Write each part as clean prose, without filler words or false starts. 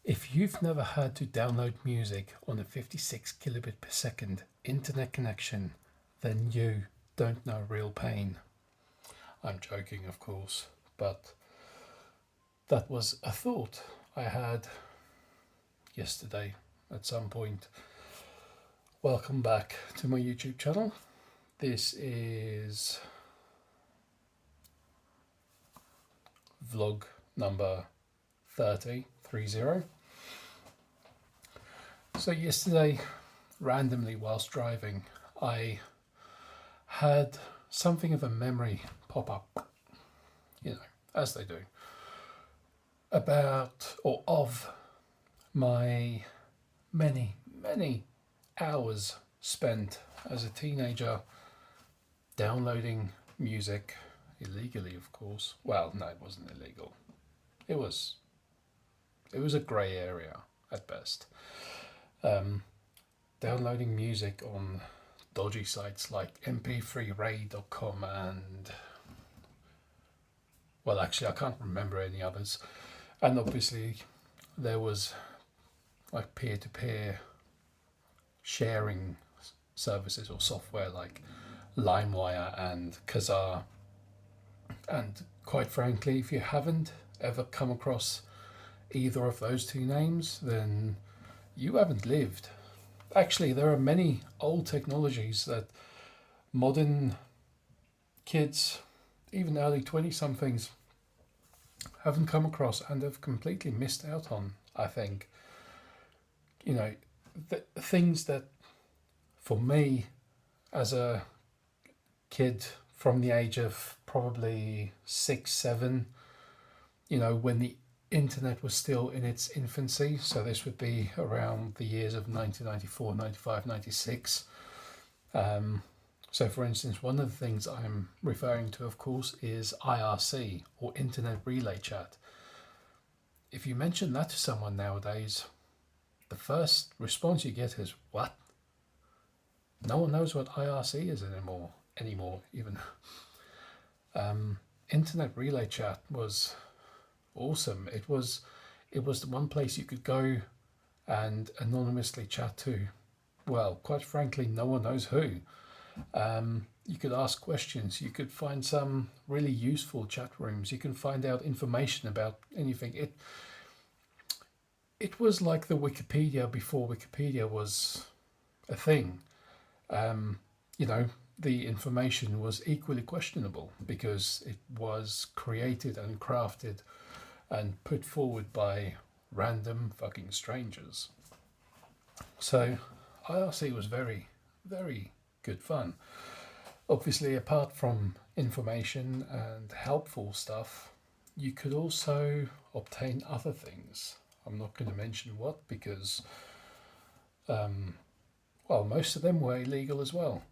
If you've never had to download music on a 56 kilobit per second internet connection, then you don't know real pain. I'm joking, of course, but that was a thought I had yesterday at some point. Welcome back to my YouTube channel. This is vlog number 30. So yesterday, randomly whilst driving, I had something of a memory pop up, as they do, about or of my many hours spent as a teenager downloading music illegally, of course. Well, no, it wasn't illegal. It was a grey area at best. Downloading music on dodgy sites like mp3ray.com and, well, actually I can't remember any others. And obviously there was like peer-to-peer sharing services or software like LimeWire and Kazaa. And quite frankly, if you haven't ever come across either of those two names, then you haven't lived. Actually, there are many old technologies that modern kids, even early 20-somethings, haven't come across and have completely missed out on, I think. Things that, for me, as a kid from the age of probably 6, 7, when the internet was still in its infancy, so this would be around the years of 1994, 95, 96. So for instance, one of the things I'm referring to, of course, is IRC, or Internet Relay Chat. If you mention that to someone nowadays, the first response you get is, what? No one knows what IRC is anymore even. Internet Relay Chat was awesome. It was the one place you could go and anonymously chat to, well, quite frankly, no one knows who. You could ask questions, you could find some really useful chat rooms, you can find out information about anything. It was like the Wikipedia before Wikipedia was a thing. The information was equally questionable because it was created and crafted and put forward by random fucking strangers. So IRC was very, very good fun. Obviously, apart from information and helpful stuff, you could also obtain other things. I'm not going to mention what because, most of them were illegal as well.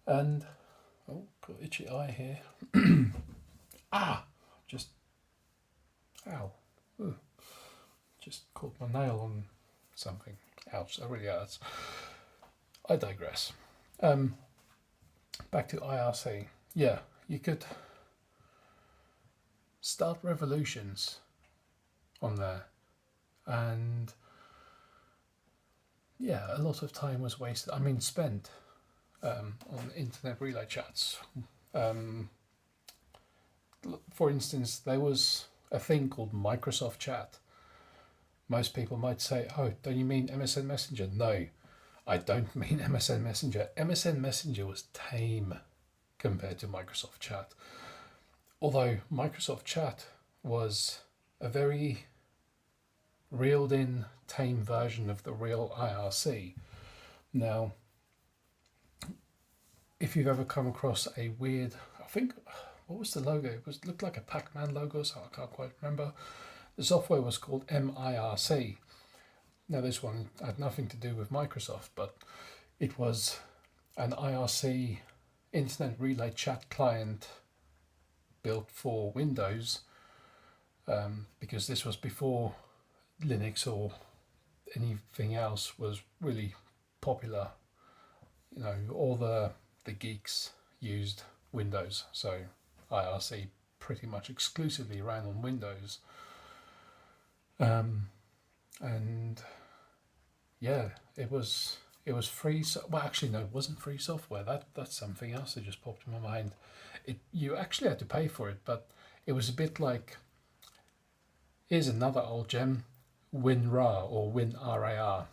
And, got itchy eye here. Ow. Ooh. Just caught my nail on something. Ouch, that really hurts. I digress. Back to IRC. Yeah, you could start revolutions on there. And yeah, a lot of time was wasted. Spent on internet relay chats. For instance, there was a thing called Microsoft Chat. Most people might say, oh, don't you mean MSN Messenger? No, I don't mean MSN Messenger. MSN Messenger was tame compared to Microsoft Chat. Although Microsoft Chat was a very reeled in, tame version of the real IRC. Now, if you've ever come across a weird, what was the logo? It looked like a Pac-Man logo, so I can't quite remember. The software was called MIRC. Now, this one had nothing to do with Microsoft, but it was an IRC internet relay chat client built for Windows, because this was before Linux or anything else was really popular. All the geeks used Windows, so IRC pretty much exclusively ran on Windows. And yeah, it was free. Well, actually, no, it wasn't free software. That's something else that just popped in my mind. You actually had to pay for it, but it was a bit like, here's another old gem, WinRAR or WinRAR,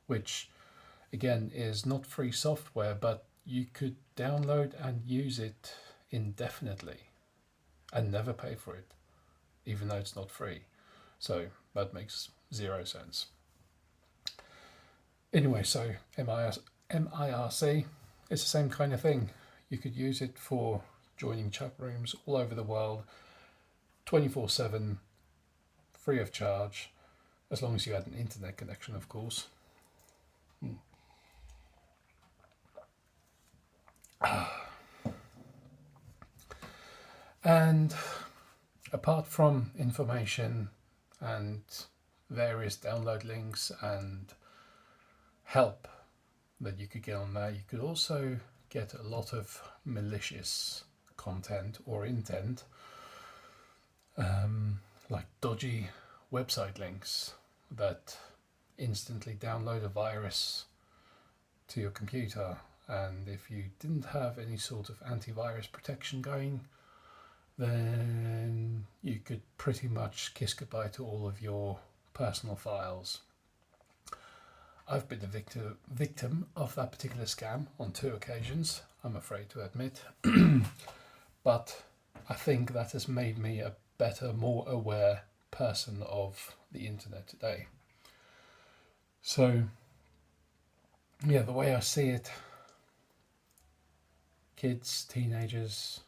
which again is not free software, but you could download and use it indefinitely and never pay for it, even though it's not free. So that makes zero sense. Anyway, so MIRC is the same kind of thing. You could use it for joining chat rooms all over the world, 24/7, free of charge, as long as you had an internet connection, of course. And apart from information and various download links and help that you could get on there, you could also get a lot of malicious content or intent, like dodgy website links that instantly download a virus to your computer. And if you didn't have any sort of antivirus protection going, then you could pretty much kiss goodbye to all of your personal files. I've been a victim of that particular scam on 2 occasions, I'm afraid to admit. But I think that has made me a better, more aware person of the internet today. So, yeah, the way I see it, kids, teenagers,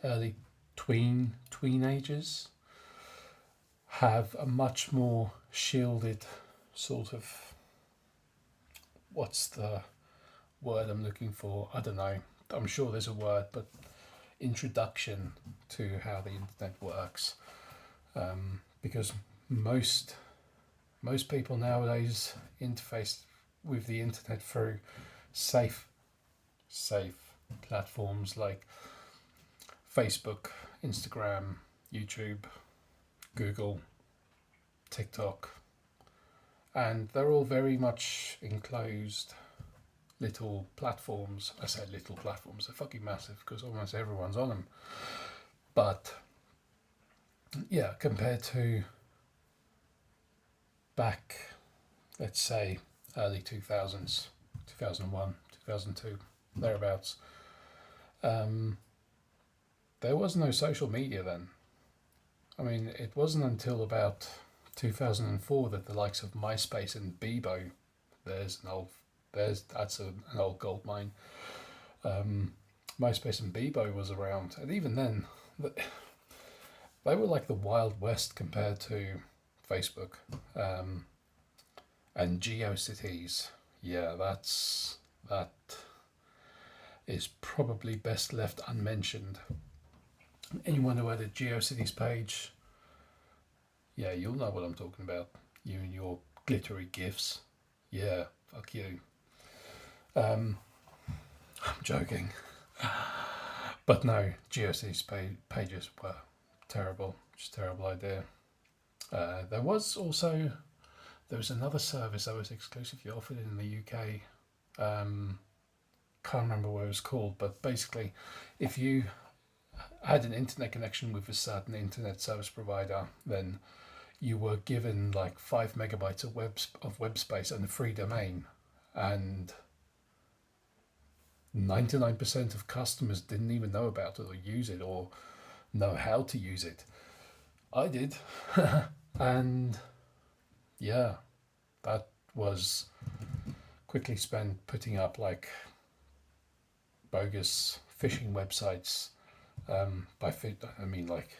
early tweenagers have a much more shielded sort of, what's the word I'm looking for? I don't know. I'm sure there's a word, but introduction to how the internet works. Because most people nowadays interface with the internet through safe platforms like Facebook, Instagram, YouTube, Google, TikTok, and they're all very much enclosed little platforms. I say little platforms, they're fucking massive because almost everyone's on them. But yeah, compared to back, let's say, early 2000s, 2001, 2002, thereabouts, there was no social media then. I mean, it wasn't until about 2004 that the likes of MySpace and Bebo, that's an old gold mine. MySpace and Bebo was around, and even then, they were like the Wild West compared to Facebook. And GeoCities, yeah, that is probably best left unmentioned. Anyone who had a GeoCities page, yeah, you'll know what I'm talking about. You and your glittery GIFs. Yeah, fuck you. I'm joking. But no, GeoCities pages were terrible. Just a terrible idea. There was another service that was exclusively offered in the UK. Can't remember what it was called, but basically, if you had an internet connection with a certain internet service provider, then you were given like 5 megabytes of web space and a free domain, and 99% of customers didn't even know about it or use it or know how to use it. I did. And yeah, that was quickly spent putting up like bogus phishing websites. I mean like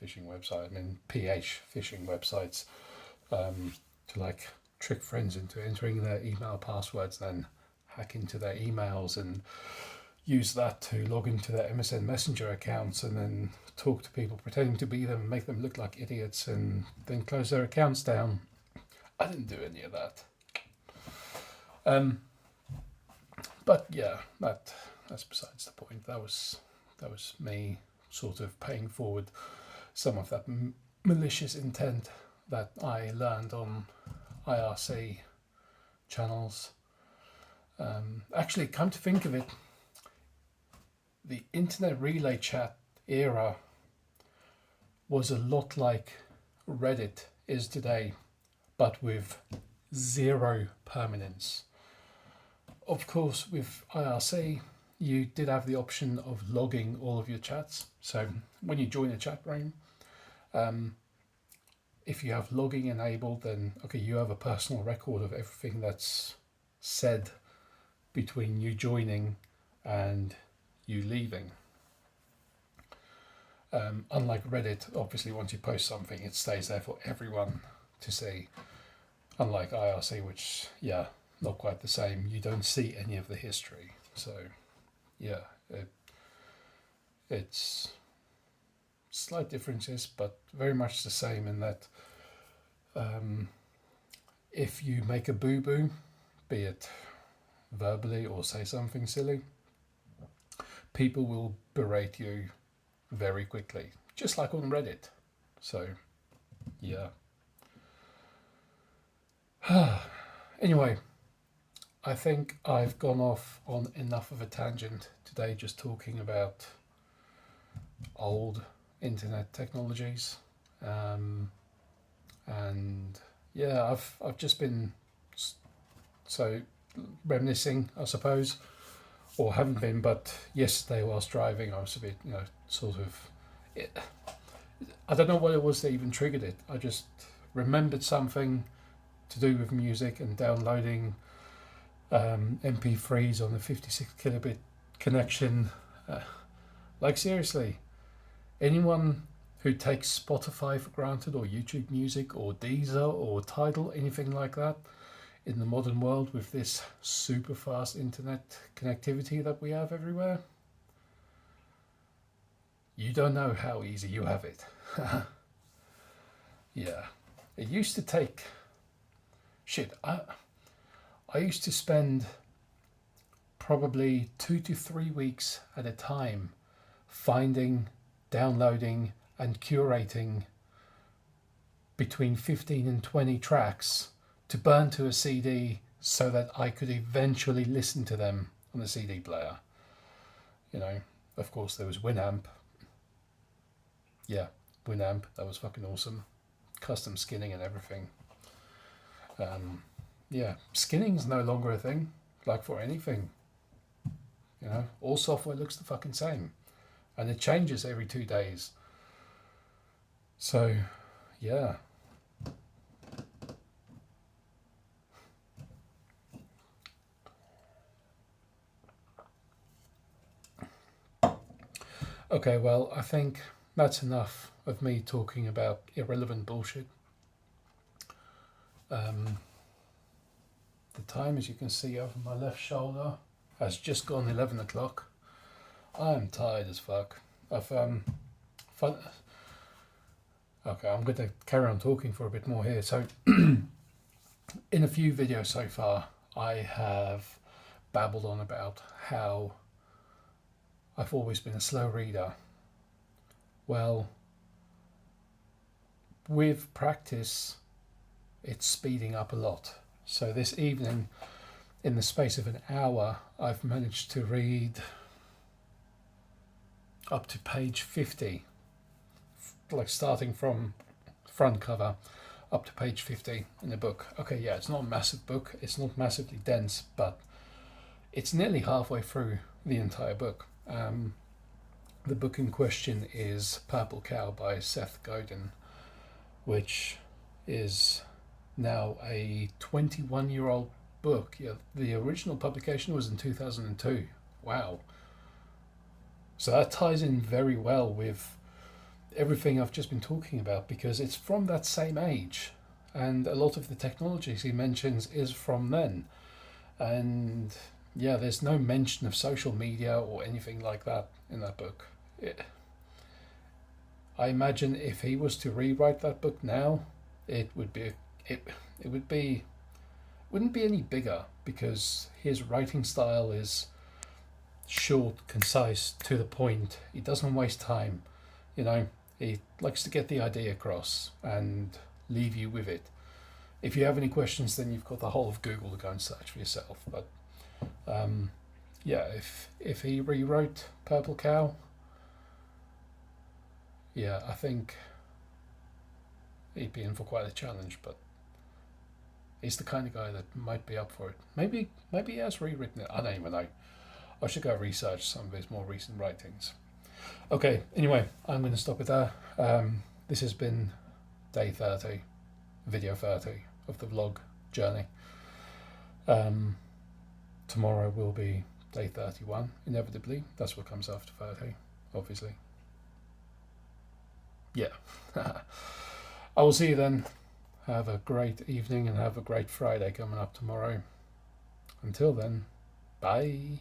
phishing website, I mean PH phishing websites, to like trick friends into entering their email passwords, then hack into their emails and use that to log into their MSN Messenger accounts and then talk to people pretending to be them and make them look like idiots and then close their accounts down. I didn't do any of that. But yeah, that's besides the point. That was me sort of paying forward some of that malicious intent that I learned on IRC channels. Actually, come to think of it, the internet relay chat era was a lot like Reddit is today, but with zero permanence. Of course, with IRC, you did have the option of logging all of your chats. So when you join a chat room, if you have logging enabled, then okay, you have a personal record of everything that's said between you joining and you leaving. Unlike Reddit, obviously once you post something, it stays there for everyone to see. Unlike IRC, which, yeah, not quite the same. You don't see any of the history. So, yeah, it's slight differences, but very much the same in that if you make a boo-boo, be it verbally or say something silly, people will berate you very quickly, just like on Reddit. So, yeah. Anyway, I think I've gone off on enough of a tangent today, just talking about old internet technologies, and yeah, I've just been so reminiscing, I suppose, or haven't been, but yesterday whilst driving, I was a bit, sort of. I don't know what it was that even triggered it. I just remembered something to do with music and downloading MP3s on the 56 kilobit connection. Like, seriously, anyone who takes Spotify for granted, or YouTube Music, or Deezer, or Tidal, anything like that, in the modern world with this super fast internet connectivity that we have everywhere, you don't know how easy you have it. Yeah, it used to take I used to spend probably 2 to 3 weeks at a time finding, downloading, and curating between 15 and 20 tracks to burn to a CD so that I could eventually listen to them on the CD player. Of course, there was Winamp. Yeah, Winamp, that was fucking awesome. Custom skinning and everything. Yeah, skinning's no longer a thing, like for anything. All software looks the fucking same, and it changes every 2 days. So, yeah. Okay, well, I think that's enough of me talking about irrelevant bullshit. The time, as you can see over my left shoulder, has just gone 11 o'clock. I'm tired as fuck. Okay, I'm going to carry on talking for a bit more here. So, in a few videos so far, I have babbled on about how I've always been a slow reader. Well, with practice, it's speeding up a lot. So this evening, in the space of an hour, I've managed to read up to page 50, like starting from front cover up to page 50 in the book. Okay, yeah, it's not a massive book, it's not massively dense, but it's nearly halfway through the entire book. The book in question is Purple Cow by Seth Godin, which is now a 21-year-old book. Yeah, the original publication was in 2002. Wow. So that ties in very well with everything I've just been talking about, because it's from that same age, and a lot of the technologies he mentions is from then. And yeah, there's no mention of social media or anything like that in that book. I imagine if he was to rewrite that book now, it would be wouldn't be any bigger, because his writing style is short, concise, to the point. He doesn't waste time. He likes to get the idea across, and leave you with it. If you have any questions, then you've got the whole of Google to go and search for yourself. But yeah, if he rewrote Purple Cow, yeah, I think he'd be in for quite a challenge. But he's the kind of guy that might be up for it. Maybe he has rewritten it. I don't even know. I should go research some of his more recent writings. Okay, anyway, I'm going to stop it there. This has been day 30, video 30 of the vlog journey. Tomorrow will be day 31, inevitably. That's what comes after 30, obviously. Yeah. I will see you then. Have a great evening and have a great Friday coming up tomorrow. Until then, bye.